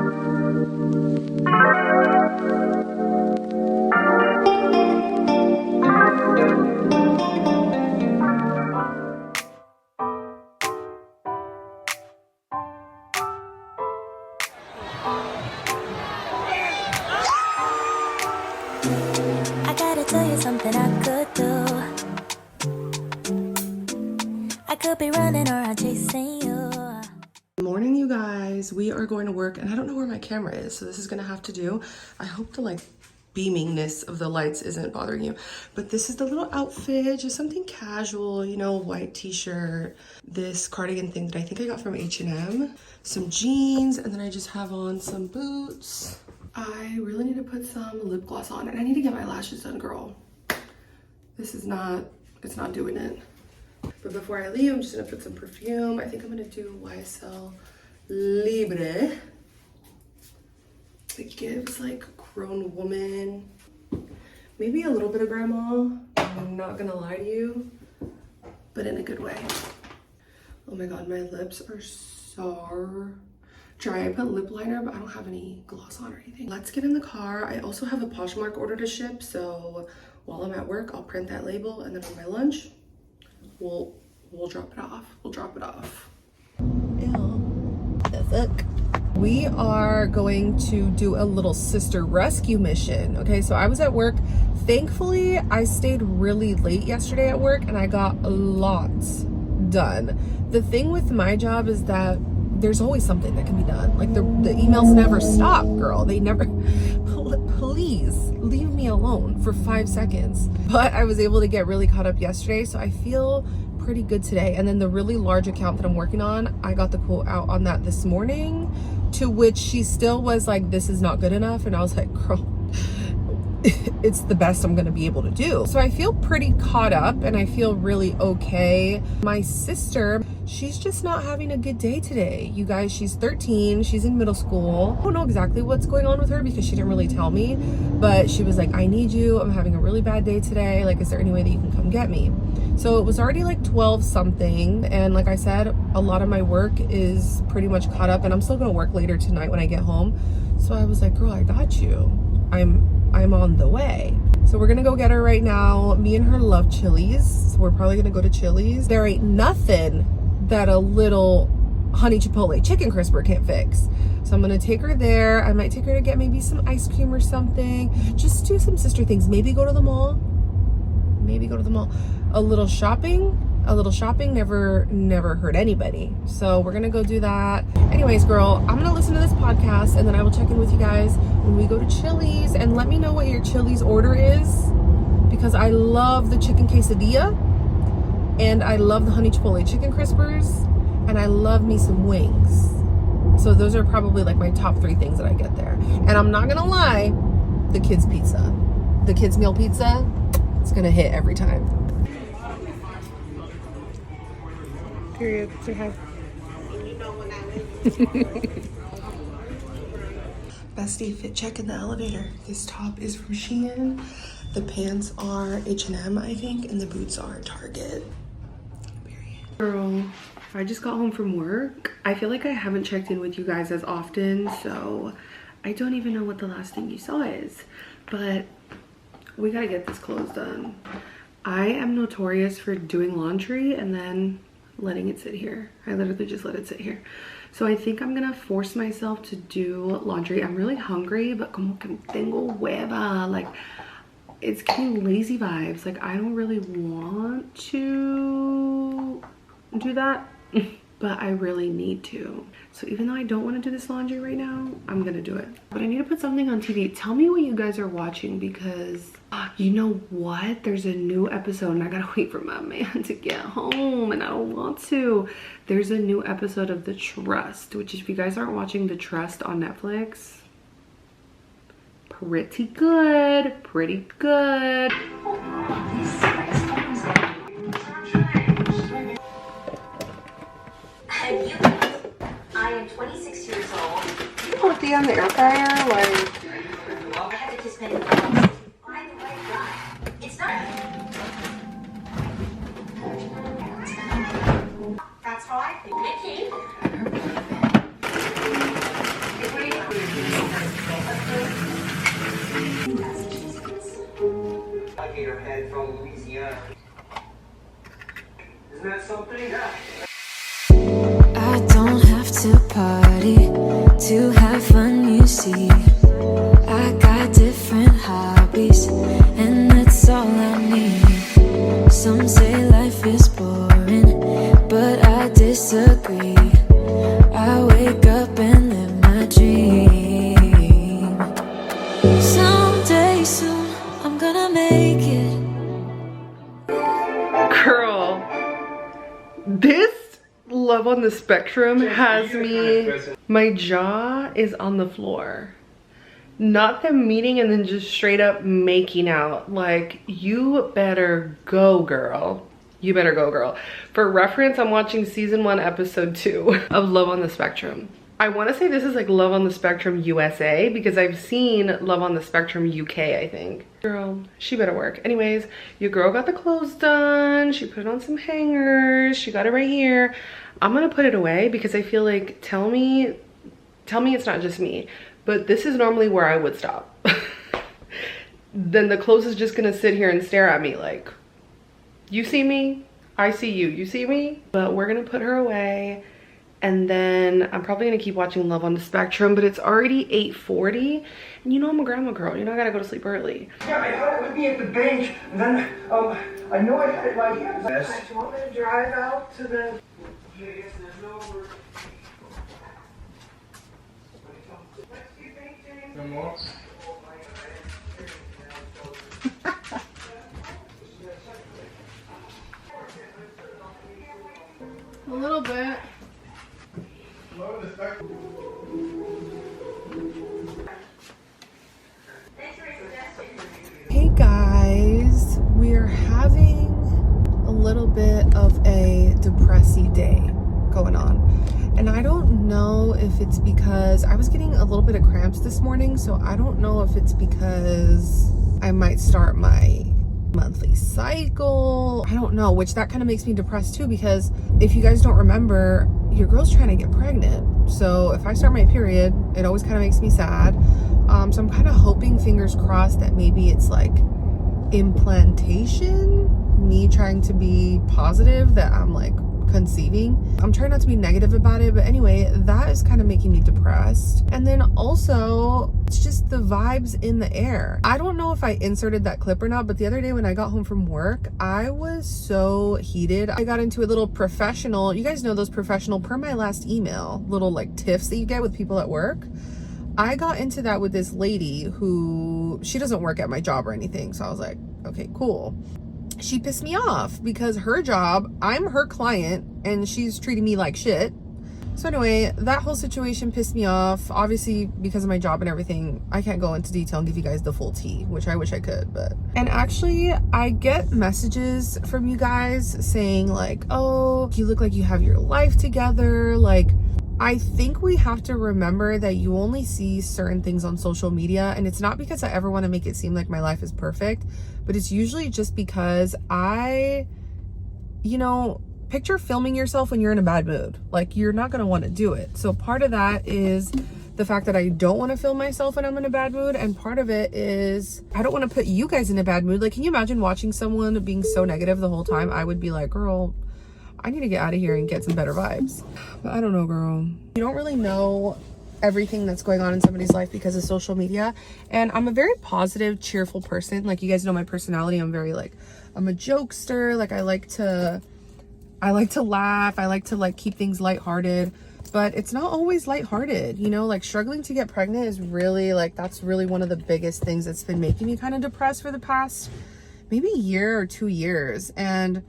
I gotta tell you something I could do. I could be running around chasing you. Good morning, you guys. We are going to work, and I don't know where my camera is, so this is gonna have to do. I hope the like beamingness of the lights isn't bothering you, but this is the little outfit, just something casual, you know, white t-shirt, this cardigan thing that I think I got from H&M, some jeans, and then I just have on some boots. I really need to put some lip gloss on, and I need to get my lashes done, girl. This is not, it's not doing it. But before I leave, I'm just gonna put some perfume. I think I'm gonna do YSL Libre. It gives like grown woman, maybe a little bit of grandma. I'm not gonna lie to you, but in a good way. Oh my God, my lips are so dry. I put lip liner, but I don't have any gloss on or anything. Let's get in the car. I also have a Poshmark order to ship, so while I'm at work, I'll print that label, and then on my lunch, we'll drop it off. We'll drop it off. Ew, the fuck? We are going to do a little sister rescue mission. Okay, so I was at work. Thankfully, I stayed really late yesterday at work, and I got lots done. The thing with my job is that there's always something that can be done. Like the emails never stop, girl. They never, please leave me alone for 5 seconds. But I was able to get really caught up yesterday, so I feel pretty good today. And then the really large account that I'm working on, I got the quote out on that this morning, to which she still was like, this is not good enough. And I was like, girl, it's the best I'm gonna be able to do. So I feel pretty caught up and I feel really okay. My sister, she's just not having a good day today. You guys, she's 13, she's in middle school. I don't know exactly what's going on with her because she didn't really tell me, but she was like, I need you, I'm having a really bad day today. Like, is there any way that you can come get me? So it was already like 12 something. And like I said, a lot of my work is pretty much caught up and I'm still gonna work later tonight when I get home. So I was like, girl, I got you. I'm on the way. So we're gonna go get her right now. Me and her love Chili's. So we're probably gonna go to Chili's. There ain't nothing that a little honey chipotle chicken crisper can't fix. So I'm gonna take her there. I might take her to get maybe some ice cream or something. Just do some sister things. Maybe go to the mall. Maybe go to the mall. A little shopping never hurt anybody. So we're gonna go do that. Anyways, girl, I'm gonna listen to this podcast and then I will check in with you guys when we go to Chili's, and let me know what your Chili's order is, because I love the chicken quesadilla and I love the honey chipotle chicken crispers and I love me some wings. So those are probably like my top 3 things that I get there. And I'm not gonna lie, the kids pizza, the kids meal pizza, it's gonna hit every time. Period. Say hi. Bestie, fit check in the elevator. This top is from Shein. The pants are H&M, I think, and the boots are Target. Period. Girl, I just got home from work. I feel like I haven't checked in with you guys as often, so I don't even know what the last thing you saw is. But we gotta get this clothes done. I am notorious for doing laundry and then letting it sit here. I literally just let it sit here. So I think I'm gonna force myself to do laundry. I'm really hungry, but como que tengo hueva. Like, it's getting lazy vibes. Like, I don't really want to do that, but I really need to. So even though I don't want to do this laundry right now, I'm gonna do it. But I need to put something on TV. Tell me what you guys are watching, because you know what? There's a new episode and I gotta wait for my man to get home and I don't want to. There's a new episode of The Trust, which if you guys aren't watching The Trust on Netflix, pretty good, pretty good. I am 26 years old. You put the on the air fryer, like. I have to kiss many of them. Find the right guy. It's not. That's how I think. Mickey. Hammerhead from Louisiana. Isn't that something? Yeah. I don't have to party to have fun, you see. I got different hobbies, and that's all I need. Some say life is boring, but I disagree. I wake up and live my dream. Someday soon, I'm gonna make it. Girl, this Love on the Spectrum has me, my jaw is on the floor. Not them meeting and then just straight up making out. Like, you better go, girl. You better go, girl. For reference, I'm watching season 1, episode 2 of Love on the Spectrum. I want to say this is like Love on the Spectrum USA because I've seen Love on the Spectrum UK, I think. Girl, she better work. Anyways, your girl got the clothes done. She put on some hangers. She got it right here. I'm gonna put it away because I feel like, tell me it's not just me, but this is normally where I would stop. Then the clothes is just gonna sit here and stare at me like, you see me, I see you, you see me? But we're gonna put her away, and then I'm probably gonna keep watching Love on the Spectrum, but it's already 8:40, and you know I'm a grandma girl, you know I gotta go to sleep early. Yeah, I thought it would be at the bank, and then, I know I had it right here. Yes. Do you want me to drive out to the... Yes, there's no word. No more? A little bit. Hey guys, we are having a little bit of a depressy day going on, and I don't know if it's because I was getting a little bit of cramps this morning, so I don't know if it's because I might start my monthly cycle. I don't know, which that kind of makes me depressed too, because if you guys don't remember, your girl's trying to get pregnant, so if I start my period, it always kind of makes me sad. So I'm kind of hoping, fingers crossed, that maybe it's like implantation, me trying to be positive that I'm like conceiving. I'm trying not to be negative about it, but anyway, that is kind of making me depressed. And then also, it's just the vibes in the air. I don't know if I inserted that clip or not, but the other day when I got home from work, I was so heated. I got into a little professional, you guys know those professional, per my last email, little like tiffs that you get with people at work. I got into that with this lady who, she doesn't work at my job or anything, so I was like, okay, cool. She pissed me off because her job, I'm her client, and she's treating me like shit. So anyway, that whole situation pissed me off. Obviously, because of my job and everything, I can't go into detail and give you guys the full tea, which I wish I could, but. And actually, I get messages from you guys saying like, oh, you look like you have your life together. Like, I think we have to remember that you only see certain things on social media, and it's not because I ever want to make it seem like my life is perfect, but it's usually just because picture filming yourself when you're in a bad mood. Like, you're not going to want to do it. So part of that is the fact that I don't want to film myself when I'm in a bad mood, and part of it is I don't want to put you guys in a bad mood. Like, can you imagine watching someone being so negative the whole time? I would be like, girl, I need to get out of here and get some better vibes. But I don't know, girl. You don't really know everything that's going on in somebody's life because of social media. And I'm a very positive, cheerful person. Like, you guys know my personality. I'm very like, I'm a jokester. Like, I like to laugh. I like to like keep things lighthearted, but it's not always lighthearted. You know, like struggling to get pregnant is really like, that's really one of the biggest things that's been making me kind of depressed for the past maybe year or 2 years. And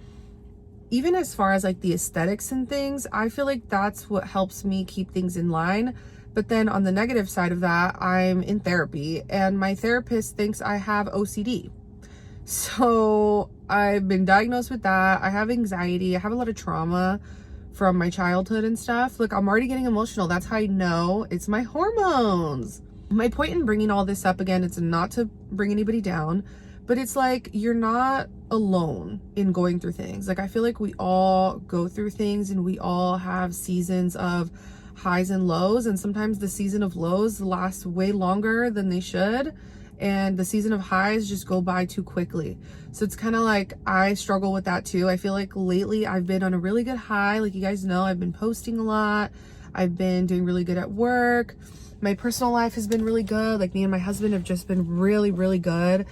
even as far as like the aesthetics and things, I feel like that's what helps me keep things in line. But then on the negative side of that, I'm in therapy, and my therapist thinks I have OCD. So I've been diagnosed with that. I have anxiety. I have a lot of trauma from my childhood and stuff. Look, I'm already getting emotional. That's how I know it's my hormones. My point in bringing all this up again, it's not to bring anybody down, but it's like, you're not alone in going through things. Like, I feel like we all go through things, and we all have seasons of highs and lows, and sometimes the season of lows lasts way longer than they should. and the season of highs just go by too quickly. So it's kind of like I struggle with that too. I feel like lately I've been on a really good high. Like you guys know, I've been posting a lot. I've been doing really good at work. My personal life has been really good. Like me and my husband have just been really, really good.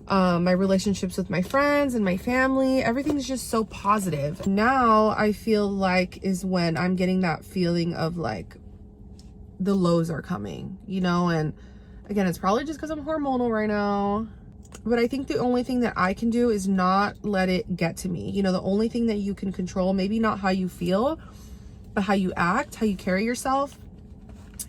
My relationships with my friends and my family, everything's just so positive. Now I feel like is when I'm getting that feeling of like the lows are coming, you know, and again, it's probably just because I'm hormonal right now. But I think the only thing that I can do is not let it get to me. You know, the only thing that you can control, maybe not how you feel, but how you act, how you carry yourself,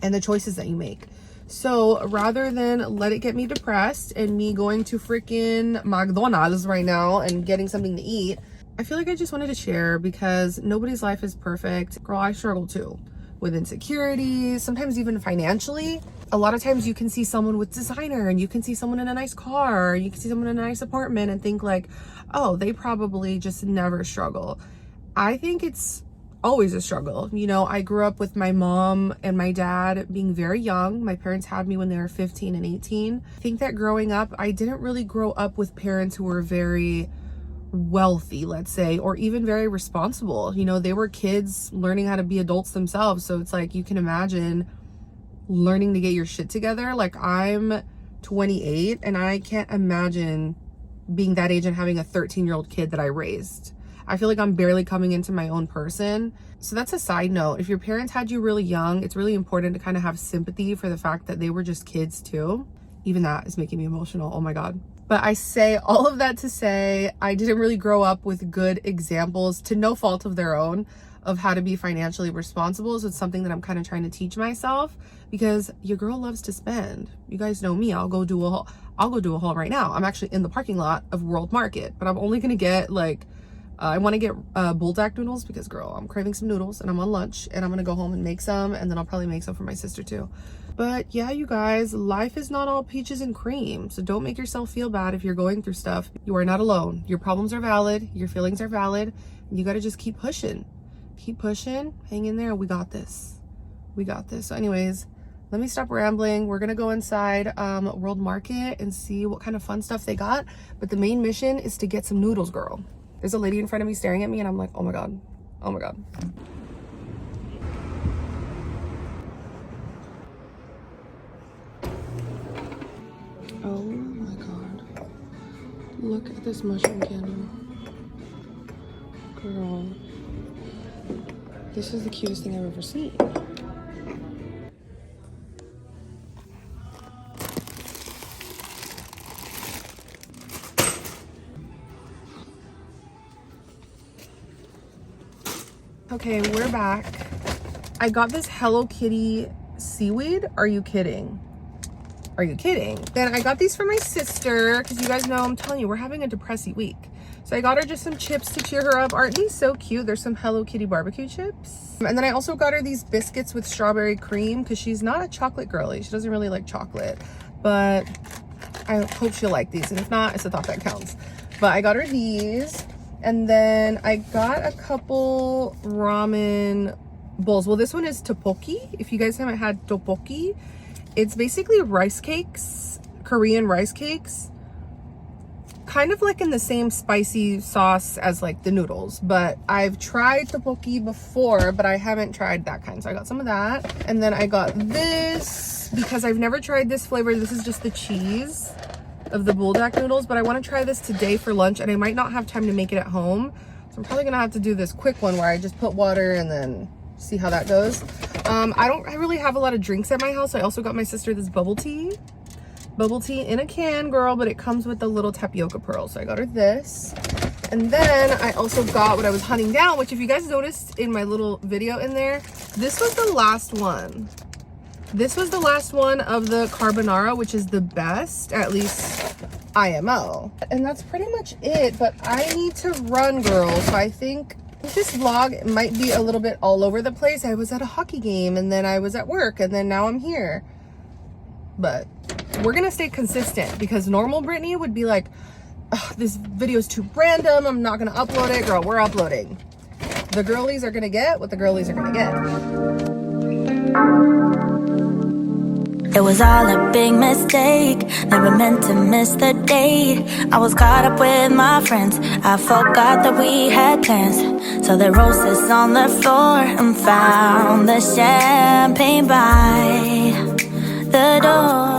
and the choices that you make. So rather than let it get me depressed and me going to freaking McDonald's right now and getting something to eat, I feel like I just wanted to share because nobody's life is perfect. Girl, I struggle too with insecurities, sometimes even financially. A lot of times you can see someone with designer and you can see someone in a nice car, you can see someone in a nice apartment and think like, oh, they probably just never struggle. I think it's always a struggle. You know, I grew up with my mom and my dad being very young. My parents had me when they were 15 and 18. I think that growing up, I didn't really grow up with parents who were very wealthy, let's say, or even very responsible. You know, they were kids learning how to be adults themselves. So it's like, you can imagine learning to get your shit together. Like I'm 28 and I can't imagine being that age and having a 13-year-old kid that I raised. I feel like I'm barely coming into my own person. So that's a side note. If your parents had you really young, it's really important to kind of have sympathy for the fact that they were just kids too. Even that is making me emotional. Oh my God. But I say all of that to say, I didn't really grow up with good examples, to no fault of their own, of how to be financially responsible. So it's something that I'm kind of trying to teach myself, because your girl loves to spend. You guys know me. I'll go do a haul right now. I'm actually in the parking lot of World Market, but I'm only going to get like, I want to get buldak noodles because, girl, I'm craving some noodles and I'm on lunch and I'm going to go home and make some, and then I'll probably make some for my sister too. But yeah, you guys, life is not all peaches and cream. So don't make yourself feel bad if you're going through stuff. You are not alone. Your problems are valid. Your feelings are valid. You got to just keep pushing. Keep pushing. Hang in there. We got this. We got this. So anyways, let me stop rambling. We're going to go inside World Market and see what kind of fun stuff they got. But the main mission is to get some noodles, girl. There's a lady in front of me staring at me and I'm like, oh my God. Oh my God. Oh my God. Look at this mushroom candle. Girl. This is the cutest thing I've ever seen. Okay, we're back. I got this Hello Kitty seaweed. Are you kidding? Are you kidding? Then I got these for my sister because you guys know, I'm telling you, we're having a depressy week. So I got her just some chips to cheer her up. Aren't these so cute? There's some Hello Kitty barbecue chips. And then I also got her these biscuits with strawberry cream because she's not a chocolate girly. She doesn't really like chocolate, but I hope she'll like these. And if not, it's a thought that counts. But I got her these. And then I got a couple ramen bowls. Well, this one is tteokbokki. If you guys haven't had tteokbokki, it's basically rice cakes, Korean rice cakes, kind of like in the same spicy sauce as like the noodles. But I've tried tteokbokki before, but I haven't tried that kind. So I got some of that. And then I got this because I've never tried this flavor. This is just the cheese of the buldak noodles, but I want to try this today for lunch and I might not have time to make it at home. So I'm probably gonna have to do this quick one where I just put water and then see how that goes. I really have a lot of drinks at my house. I also got my sister this bubble tea in a can, girl, but it comes with the little tapioca pearls. So I got her this. And then I also got what I was hunting down, which if you guys noticed in my little video in there, this was the last one. This was the last one of the carbonara, which is the best, at least IMO. And that's pretty much it, but I need to run, girls. So I think this vlog might be a little bit all over the place. I was at a hockey game and then I was at work and then now I'm here. But we're gonna stay consistent because normal Brittany would be like, this video is too random, I'm not gonna upload it. Girl, we're uploading. The girlies are gonna get what the girlies are gonna get. It was all a big mistake, never meant to miss the date. I was caught up with my friends, I forgot that we had plans. So the roses on the floor and found the champagne by the door.